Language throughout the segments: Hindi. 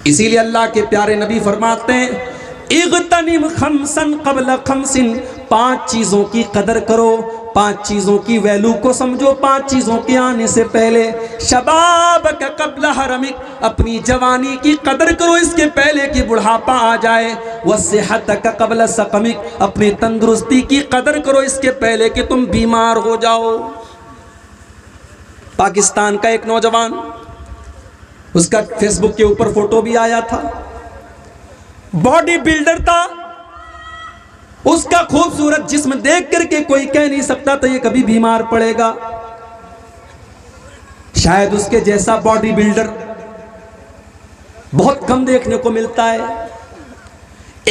इसीलिए अल्लाह के प्यारे नबी फरमाते हैं इग़तनिम खमसन क़ब्ल खमसिन, 5 चीज़ों की कदर करो, 5 चीज़ों की वैल्यू को समझो 5 चीज़ों के आने से पहले। शबाबक क़ब्ल हरमिक, अपनी जवानी की कदर करो इसके पहले कि बुढ़ापा आ जाए। वस्सिहतक क़ब्ल सक़मिक, अपनी तंदुरुस्ती की कदर करो इसके पहले कि तुम बीमार हो जाओ। पाकिस्तान का एक नौजवान, उसका फेसबुक के ऊपर फोटो भी आया था, बॉडी बिल्डर था, उसका खूबसूरत जिस्म देख करके कोई कह नहीं सकता था ये कभी बीमार पड़ेगा। शायद उसके जैसा बॉडी बिल्डर बहुत कम देखने को मिलता है।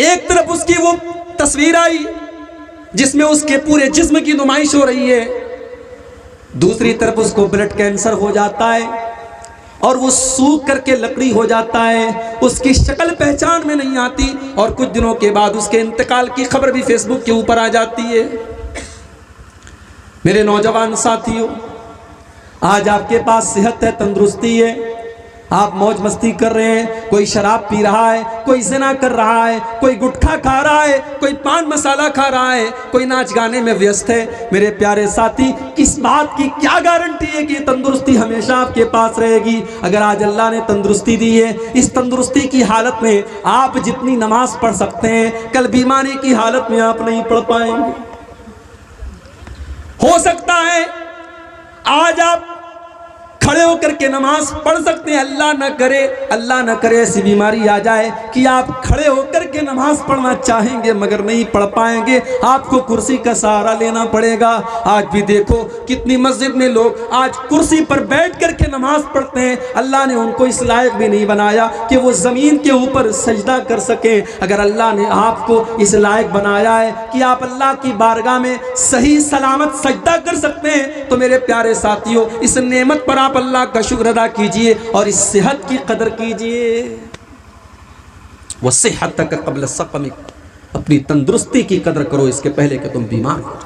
एक तरफ उसकी वो तस्वीर आई जिसमें उसके पूरे जिस्म की नुमाइश हो रही है, दूसरी तरफ उसको ब्लड कैंसर हो जाता है और वो सूख करके लकड़ी हो जाता है, उसकी शक्ल पहचान में नहीं आती और कुछ दिनों के बाद उसके इंतकाल की खबर भी फेसबुक के ऊपर आ जाती है। मेरे नौजवान साथियों, आज आपके पास सेहत है, तंदुरुस्ती है, आप मौज मस्ती कर रहे हैं, कोई शराब पी रहा है, कोई ज़िना कर रहा है, कोई गुटखा खा रहा है, कोई पान मसाला खा रहा है, कोई नाच गाने में व्यस्त है। मेरे प्यारे साथी, किस बात की क्या गारंटी है कि तंदुरुस्ती हमेशा आपके पास रहेगी? अगर आज अल्लाह ने तंदुरुस्ती दी है, इस तंदुरुस्ती की हालत में आप जितनी नमाज पढ़ सकते हैं, कल बीमारी की हालत में आप नहीं पढ़ पाएंगे। हो सकता है आज आप खड़े होकर के नमाज पढ़ सकते हैं, अल्लाह न करे ऐसी बीमारी आ जाए कि आप खड़े होकर के नमाज पढ़ना चाहेंगे मगर नहीं पढ़ पाएंगे, आपको कुर्सी का सहारा लेना पड़ेगा। आज भी देखो कितनी मस्जिद में लोग आज कुर्सी पर बैठ करके नमाज पढ़ते हैं। अल्लाह ने उनको इस लायक भी नहीं बनाया कि वो ज़मीन के ऊपर सजदा कर सके। अगर अल्लाह ने आपको इस लायक बनाया है कि आप अल्लाह की बारगाह में सही सलामत सजदा कर सकते हैं, तो मेरे प्यारे साथियों, इस नेमत पर आप अल्लाह का शुक्र अदा कीजिए और इस सेहत की कदर कीजिए। वस्सिहतक क़ब्ल सक़मिक, अपनी तंदुरुस्ती की कदर करो इसके पहले कि तुम बीमार हो।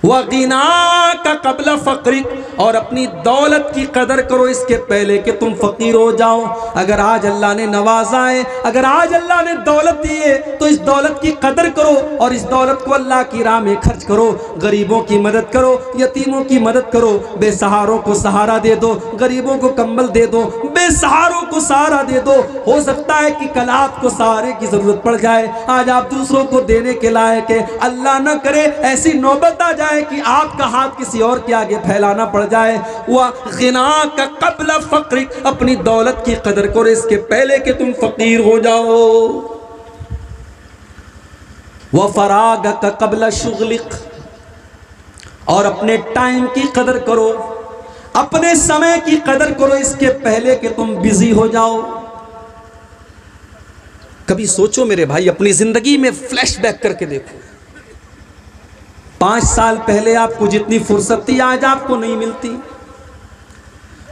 वग़िनाक क़ब्ल फ़क़रिक, और अपनी दौलत की कदर करो इसके पहले कि तुम फ़कीर हो जाओ। अगर आज अल्लाह ने नवाजा है, अगर आज अल्लाह ने दौलत दी है, तो इस दौलत की कदर करो और इस दौलत को अल्लाह की राह में खर्च करो। गरीबों की मदद करो, यतीमों की मदद करो, बेसहारों को सहारा दे दो, गरीबों को कंबल दे दो, बेसहारों को सहारा दे दो। हो सकता है कि कल आपको सहारे की जरूरत पड़ जाए, आज आप दूसरों को देने के लायक है, अल्लाह न करे ऐसी नौबत आ जाए कि आपका हाथ किसी और के आगे फैलाना पड़ जाए। वह ग़िनाक क़ब्ल फ़क़रिक, अपनी दौलत की कदर करो इसके पहले कि तुम फकीर हो जाओ। वह फ़राग़क क़ब्ल शुग़लिक, और अपने टाइम की कदर करो, अपने समय की कदर करो इसके पहले कि तुम बिजी हो जाओ। कभी सोचो मेरे भाई, अपनी जिंदगी में फ्लैशबैक करके देखो, 5 साल पहले आपको जितनी फुर्सत थी आज आपको नहीं मिलती।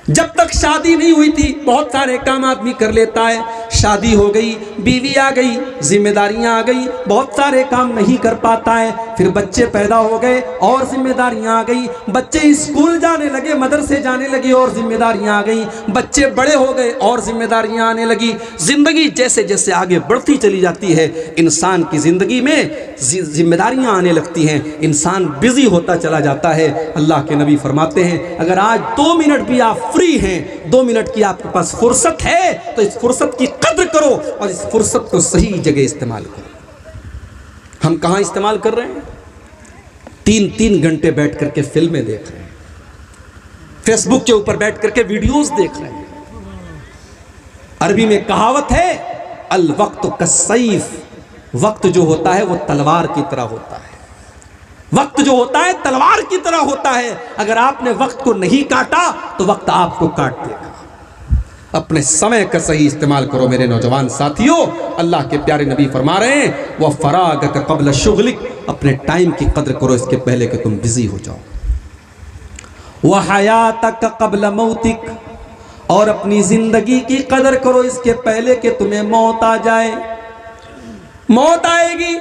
जब तक शादी नहीं हुई थी बहुत सारे काम आदमी कर लेता है, शादी हो गई, बीवी आ गई, जिम्मेदारियां आ गई, बहुत सारे काम नहीं कर पाता है। फिर बच्चे पैदा हो गए और जिम्मेदारियां आ गई, बच्चे स्कूल जाने लगे, मदरसे जाने लगे और जिम्मेदारियां आ गई, बच्चे बड़े हो गए और जिम्मेदारियां आने लगी। जिंदगी जैसे जैसे आगे बढ़ती चली जाती है, इंसान की जिंदगी में जिम्मेदारियां आने लगती हैं, इंसान बिजी होता चला जाता है। अल्लाह के नबी फरमाते हैं, अगर आज 2 मिनट भी आप फ्री हैं, 2 मिनट की आपके पास फुर्सत है, तो इस फुर्सत की कद्र करो और इस फुर्सत को सही जगह इस्तेमाल करो। हम कहां इस्तेमाल कर रहे हैं? 3-3 घंटे बैठ करके फिल्में देख रहे हैं, फेसबुक के ऊपर बैठ करके वीडियोस देख रहे हैं। अरबी में कहावत है, अल वक्त कसैफ, वक्त जो होता है वो तलवार की तरह होता है। वक्त जो होता है तलवार की तरह होता है, अगर आपने वक्त को नहीं काटा तो वक्त आपको काट देगा। अपने समय का सही इस्तेमाल करो मेरे नौजवान साथियों। अल्लाह के प्यारे नबी फरमा रहे हैं, वह फराग़क क़ब्ल शुग़लिक, अपने टाइम की कदर करो इसके पहले कि तुम बिजी हो जाओ। वह हयातक क़ब्ल मौतिक, और अपनी जिंदगी की कदर करो इसके पहले कि तुम्हें मौत आ जाए। मौत आएगी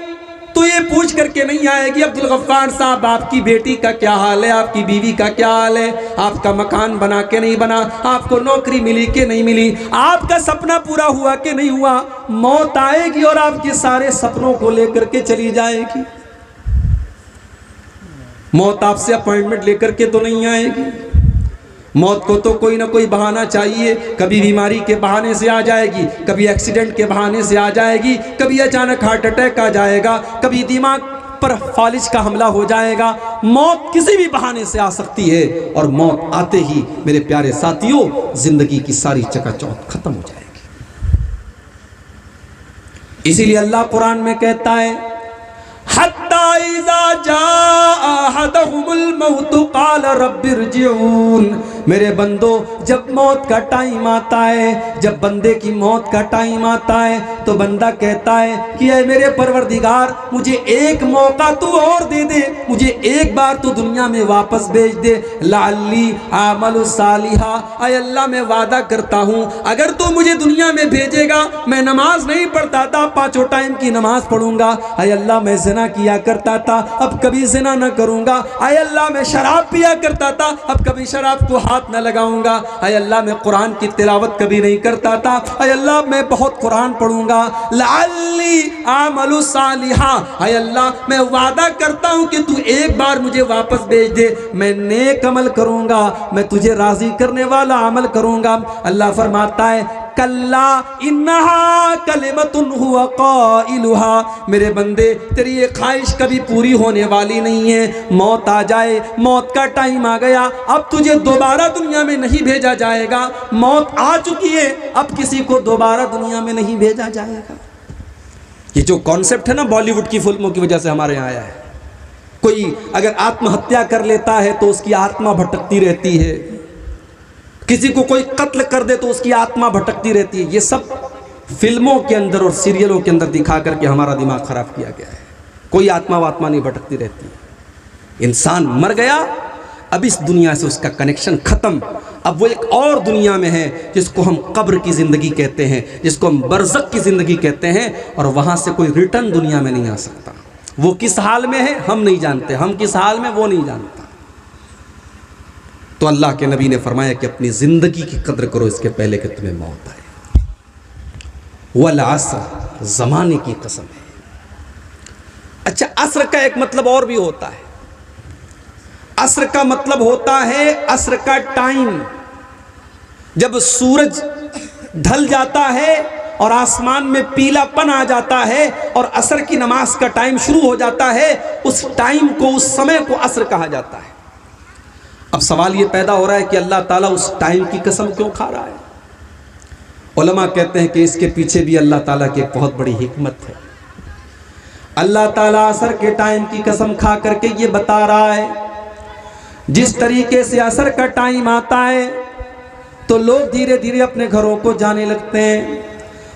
तो तो ये पूछ करके नहीं आएगी अब्दुल गफ्फार साहब आपकी बेटी का क्या हाल है, आपकी बीवी का क्या हाल है, आपका मकान बना के नहीं बना, आपको नौकरी मिली कि नहीं मिली, आपका सपना पूरा हुआ कि नहीं हुआ। मौत आएगी और आपके सारे सपनों को लेकर के चली जाएगी। मौत आपसे अपॉइंटमेंट लेकर के तो नहीं आएगी। मौत को तो कोई ना कोई बहाना चाहिए। कभी बीमारी के बहाने से आ जाएगी, कभी एक्सीडेंट के बहाने से आ जाएगी, कभी अचानक हार्ट अटैक आ जाएगा, कभी दिमाग पर फालिज का हमला हो जाएगा। मौत किसी भी बहाने से आ सकती है और मौत आते ही मेरे प्यारे साथियों जिंदगी की सारी चकाचौंध खत्म हो जाएगी। इसीलिए अल्लाह कुरान में कहता है हत्ता इज़ा जाअ अहदहुमुल मौत क़ाल रब्बिरजिऊन। मेरे बंदो जब मौत का टाइम आता है, जब बंदे की मौत का टाइम आता है तो बंदा कहता है कि ऐ मेरे परवरदिगार मुझे एक मौका तू और दे दे, मुझे एक बार तू दुनिया में वापस भेज दे। लअल्ली आमलु सालिहा, ऐ अल्लाह मैं वादा करता हूँ अगर तू मुझे दुनिया में भेजेगा मैं नमाज नहीं पढ़ता था, 5 टाइम की नमाज पढ़ूंगा। ऐ अल्लाह मैं ज़िना किया करता था अब कभी ज़िना न करूंगा। ऐ अल्लाह मैं शराब पिया करता था अब कभी शराब को हाथ न लगाऊंगा। ऐ अल्लाह मैं कुरान की तिलावत कभी नहीं करता था, ऐ अल्लाह मैं बहुत कुरान पढ़ूंगा। लअल्ली आमलु सालिहा, ऐ अल्लाह मैं वादा करता हूं कि तू एक बार मुझे वापस भेज दे, मैं नेक अमल करूंगा, मैं तुझे राजी करने वाला अमल करूंगा। अल्लाह फरमाता है कल्ला इन्नहा कलिमतुन हुवा क़ाइलुहा। मेरे बंदे तेरी ये ख्वाहिश कभी पूरी होने वाली नहीं है। मौत आ जाए, मौत का टाइम आ गया, अब तुझे दोबारा दुनिया में नहीं भेजा जाएगा। मौत आ चुकी है, अब किसी को दोबारा दुनिया में नहीं भेजा जाएगा। ये जो कॉन्सेप्ट है ना बॉलीवुड की फिल्मों की वजह से हमारे यहाँ आया है। कोई अगर आत्महत्या कर लेता है तो उसकी आत्मा भटकती रहती है, किसी को कोई कत्ल कर दे तो उसकी आत्मा भटकती रहती है। ये सब फिल्मों के अंदर और सीरियलों के अंदर दिखा करके हमारा दिमाग खराब किया गया है। कोई आत्मा वात्मा नहीं भटकती रहती है। इंसान मर गया, अब इस दुनिया से उसका कनेक्शन खत्म। अब वो एक और दुनिया में है जिसको हम कब्र की ज़िंदगी कहते हैं, जिसको हम बरज़ख की ज़िंदगी कहते हैं, और वहाँ से कोई रिटर्न दुनिया में नहीं आ सकता। वो किस हाल में है हम नहीं जानते, हम किस हाल में वो नहीं जानता। तो अल्लाह के नबी ने फरमाया कि अपनी ज़िंदगी की कद्र करो इसके पहले कि तुम्हें मौत आए। वल असर, ज़माने की कसम है। अच्छा, असर का एक मतलब और भी होता है। असर का मतलब होता है असर का टाइम। जब सूरज ढल जाता है और आसमान में पीलापन आ जाता है और असर की नमाज का टाइम शुरू हो जाता है, उस टाइम को, उस समय को असर कहा जाता है। अब सवाल ये पैदा हो रहा है कि अल्लाह ताला उस टाइम की कसम क्यों खा रहा है? उलमा कहते हैं कि इसके पीछे भी अल्लाह ताला की एक बहुत बड़ी हिकमत है। अल्लाह ताला असर के टाइम की कसम खा करके ये बता रहा है, जिस तरीके से असर का टाइम आता है तो लोग धीरे धीरे अपने घरों को जाने लगते हैं,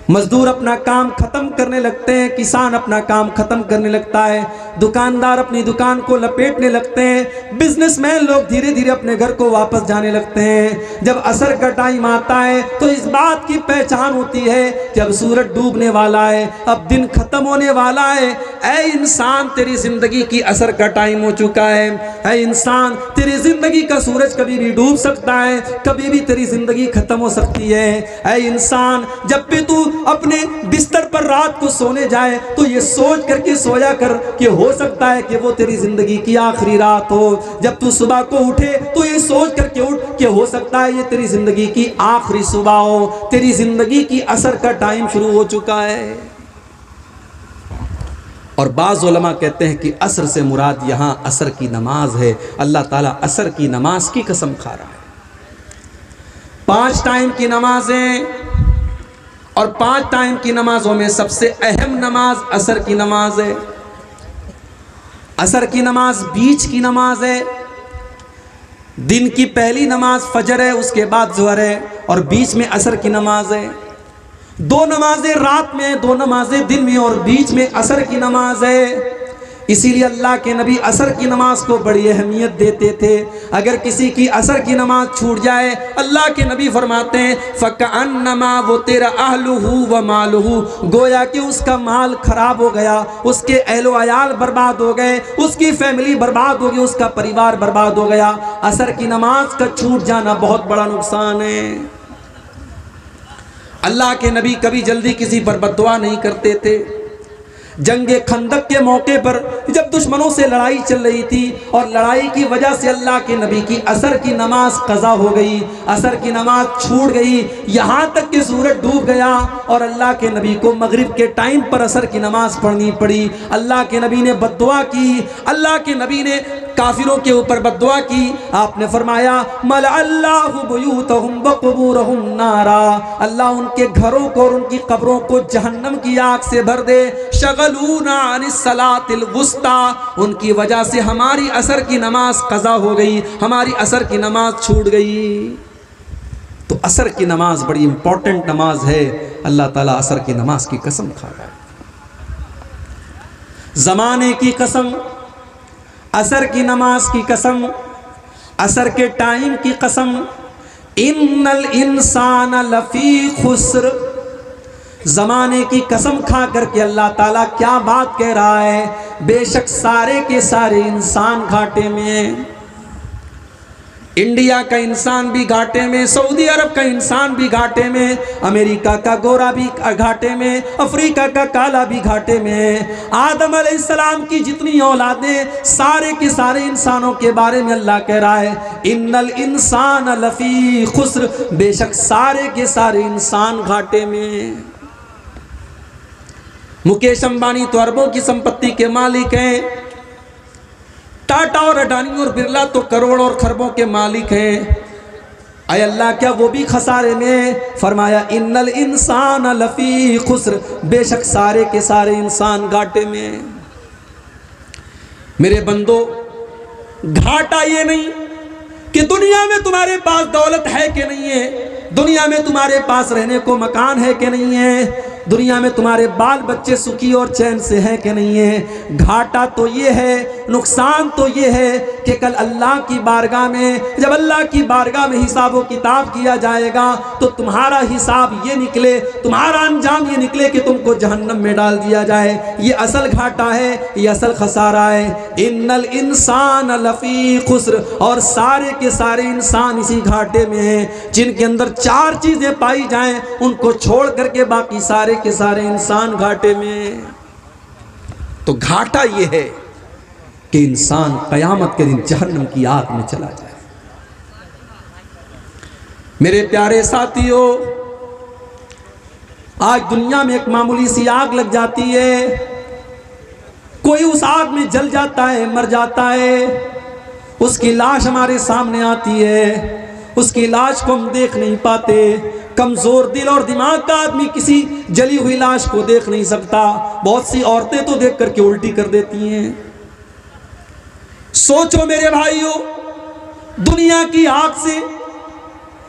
मजदूर अपना काम ख़त्म करने लगते हैं, किसान अपना काम ख़त्म करने लगता है, दुकानदार अपनी दुकान को लपेटने लगते हैं, बिजनेसमैन लोग धीरे धीरे अपने घर को वापस जाने लगते हैं। जब असर का टाइम आता है तो इस बात की पहचान होती है कि अब सूरज डूबने वाला है, अब दिन ख़त्म होने वाला है। ऐ इंसान, तेरी ज़िंदगी की असर का टाइम हो चुका है। ऐ इंसान, तेरी ज़िंदगी का सूरज कभी भी डूब सकता है, कभी भी तेरी ज़िंदगी ख़त्म हो सकती है। ऐ इंसान, जब भी तू अपने बिस्तर पर रात को सोने जाए तो ये सोच करके सोया कर कि हो सकता है कि वो तेरी जिंदगी की आखिरी रात हो। जब तू सुबह को उठे तो ये सोच करके उठ कि हो सकता है ये तेरी जिंदगी की आखिरी सुबह हो, तेरी जिंदगी की असर का टाइम शुरू हो चुका है। और बाज़ उलमा कहते हैं कि असर से मुराद यहाँ असर की नमाज है। अल्लाह ताला असर की नमाज की कसम खा रहा है। 5 टाइम की नमाजें, और 5 टाइम की नमाजों में सबसे अहम नमाज असर की नमाज है। असर की नमाज बीच की नमाज है। दिन की पहली नमाज फजर है, उसके बाद ज़ोहर है, और बीच में असर की नमाज है। 2 नमाजें रात में, 2 नमाजें दिन में, और बीच में असर की नमाज है। इसीलिए अल्लाह के नबी असर की नमाज को बड़ी अहमियत देते थे। अगर किसी की असर की नमाज छूट जाए, अल्लाह के नबी फरमाते हैं फ़कअन्नमा वो तेरा अहलुहु व मालुहु, गोया कि उसका माल खराब हो गया, उसके अहलो अयाल बर्बाद हो गए, उसकी फैमिली बर्बाद हो गई, उसका परिवार बर्बाद हो गया। असर की नमाज का छूट जाना बहुत बड़ा नुकसान है। अल्लाह के नबी कभी जल्दी किसी पर बद्दुआ नहीं करते थे। जंगे खंदक के मौके पर जब दुश्मनों से लड़ाई चल रही थी और लड़ाई की वजह से अल्लाह के नबी की असर की नमाज कज़ा हो गई, असर की नमाज छूट गई, यहाँ तक कि सूरज डूब गया और अल्लाह के नबी को मगरिब के टाइम पर असर की नमाज पढ़नी पड़ी। अल्लाह के नबी ने बद्दुआ की, अल्लाह के नबी ने काफिरों के ऊपर बद्दुआ की। आपने फरमाया मलअल्लाहु बुयूतहुम व क़ुबूरहुम नारा, अल्लाह उनके घरों को और उनकी कब्रों को जहन्नम की आग से भर दे। शगलूना अनिस सलातिल वुस्ता, उनकी वजह से हमारी असर की नमाज कज़ा हो गई, हमारी असर की नमाज छूट गई। तो असर की नमाज बड़ी इंपॉर्टेंट नमाज है। अल्लाह ताला असर की नमाज की कसम खा रहा है, जमाने की कसम, असर की नमाज की कसम, असर के टाइम की कसम। इन्नल इंसान लफी खुस्र, जमाने की कसम खा करके अल्लाह ताला क्या बात कह रहा है, बेशक सारे के सारे इंसान घाटे में। इंडिया का इंसान भी घाटे में, सऊदी अरब का इंसान भी घाटे में, अमेरिका का गोरा भी घाटे में, अफ्रीका का काला भी घाटे में। आदम अलैहिस्सलाम की जितनी औलादें, सारे के सारे इंसानों के बारे में अल्लाह कह रहा है इन्नल इंसान लफी खुस्र, बेशक सारे के सारे इंसान घाटे में। मुकेश अंबानी तो अरबों की संपत्ति के मालिक हैं, टाटा और अडानी और बिरला तो करोड़ और खरबों के मालिक हैं। अय अल्लाह, क्या वो भी खसारे में? फरमाया इन्नल इंसान लफी खुस्र, बेशक सारे के सारे इंसान घाटे में। मेरे बंदो, घाटा ये नहीं कि दुनिया में तुम्हारे पास दौलत है कि नहीं है, दुनिया में तुम्हारे पास रहने को मकान है कि नहीं है, दुनिया में तुम्हारे बाल बच्चे सुखी और चैन से हैं कि नहीं है। घाटा तो ये है, नुकसान तो ये है कि कल अल्लाह की बारगाह में, जब अल्लाह की बारगाह में हिसाब व किताब किया जाएगा तो तुम्हारा हिसाब ये निकले, तुम्हारा अंजाम ये निकले कि तुमको जहन्नम में डाल दिया जाए। ये असल घाटा है, ये असल खसारा है। इन्नल इंसान लफी खुस्र, और सारे के सारे इंसान इसी घाटे में हैं। जिनके अंदर चार चीजें पाई जाएं, उनको छोड़ करके बाकी सारे के सारे इंसान घाटे में। तो घाटा यह है कि इंसान कयामत के दिन जहन्नम की आग में चला जाए। मेरे प्यारे साथियों, आज दुनिया में एक मामूली सी आग लग जाती है, कोई उस आग में जल जाता है, मर जाता है, उसकी लाश हमारे सामने आती है, उसकी लाश को हम देख नहीं पाते। कमजोर दिल और दिमाग का आदमी किसी जली हुई लाश को देख नहीं सकता। बहुत सी औरतें तो देख करके उल्टी कर देती हैं। सोचो मेरे भाइयों, दुनिया की आग से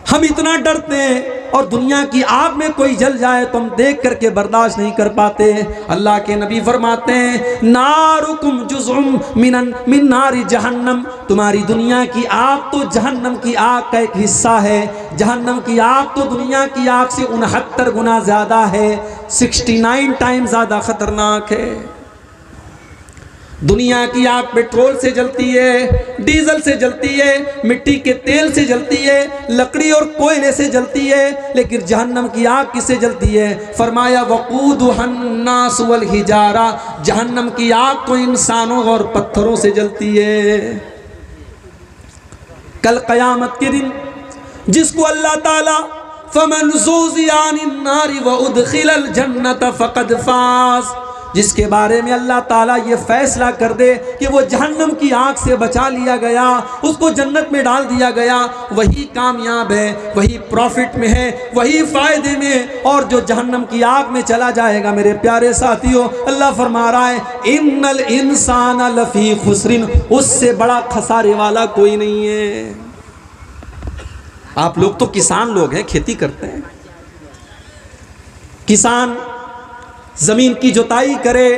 हम इतना डरते हैं और दुनिया की आग में कोई जल जाए तो हम देख करके बर्दाश्त नहीं कर पाते। अल्लाह के नबी फरमाते हैं नारुकुम जुज़उम मिन नारी जहन्नम, तुम्हारी दुनिया की आग तो जहन्नम की आग का एक हिस्सा है। जहन्नम की आग तो दुनिया की आग से 69 गुना ज़्यादा है, 69 टाइम ज़्यादा खतरनाक है। दुनिया की आग पेट्रोल से जलती है, डीजल से जलती है, मिट्टी के तेल से जलती है, लकड़ी और कोयले से जलती है, लेकिन जहन्नम की आग किससे जलती है? फरमाया वक़ूदुहन्नास वल हिजारा, जहन्नम की आग को इंसानों और पत्थरों से जलती है। कल क़यामत के दिन जिसको अल्लाह ताला फमन ज़ुज़िया अनिन नारि व उदखिलल जन्नत फ़क़द फ़ाज़, जिसके बारे में अल्लाह ताला ये फैसला कर दे कि वो जहन्नम की आग से बचा लिया गया, उसको जन्नत में डाल दिया गया, वही कामयाब है, वही प्रॉफिट में है, वही फ़ायदे में। और जो जहन्नम की आग में चला जाएगा, मेरे प्यारे साथियों, अल्लाह फरमा रहा है इन्नल इंसान लफ़ी खुस्रिन, उससे बड़ा खसारे वाला कोई नहीं है। आप लोग तो किसान लोग हैं, खेती करते हैं। किसान ज़मीन की जुताई करे,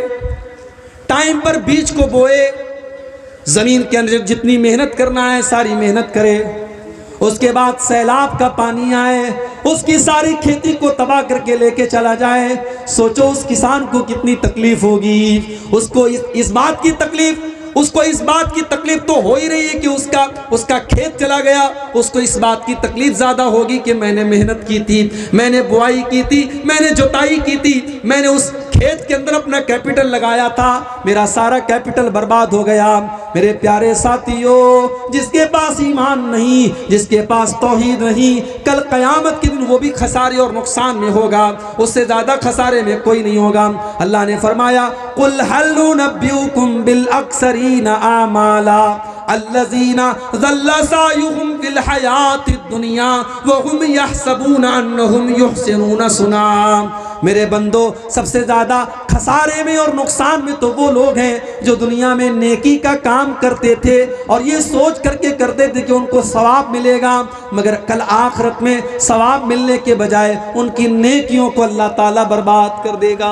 टाइम पर बीज को बोए, जमीन के अंदर जितनी मेहनत करना है सारी मेहनत करे, उसके बाद सैलाब का पानी आए, उसकी सारी खेती को तबाह करके लेके चला जाए। सोचो उस किसान को कितनी तकलीफ होगी। उसको इस बात की तकलीफ, उसको इस बात की तकलीफ तो हो ही रही है कि उसका खेत चला गया। उसको इस बात की तकलीफ ज़्यादा होगी कि मैंने मेहनत की थी, मैंने बुआई की थी, मैंने जुताई की थी, मैंने उस खेत के अंदर अपना कैपिटल लगाया था, मेरा सारा कैपिटल बर्बाद हो गया। मेरे प्यारे साथियों, जिसके पास ईमान नहीं, जिसके पास तौहीद नहीं, कल क़यामत के दिन वो भी खसारे और नुकसान में होगा, उससे ज़्यादा खसारे में कोई नहीं होगा। अल्लाह ने फरमाया, कुल हल नुनब्बिउकुम बिल अक्सरीना आमाला अल्लज़ीना ज़ल्ला सायुहुम फिल हयातिद दुनिया व हुम यहसबूना अन्नहुम युहसिनूना सुना। मेरे बंदो, सबसे ज़्यादा खसारे में और नुकसान में तो वो लोग हैं जो दुनिया में नेकी का काम करते थे और ये सोच करके करते थे कि उनको सवाब मिलेगा, मगर कल आखिरत में सवाब मिलने के बजाय उनकी नेकियों को अल्लाह ताला बर्बाद कर देगा।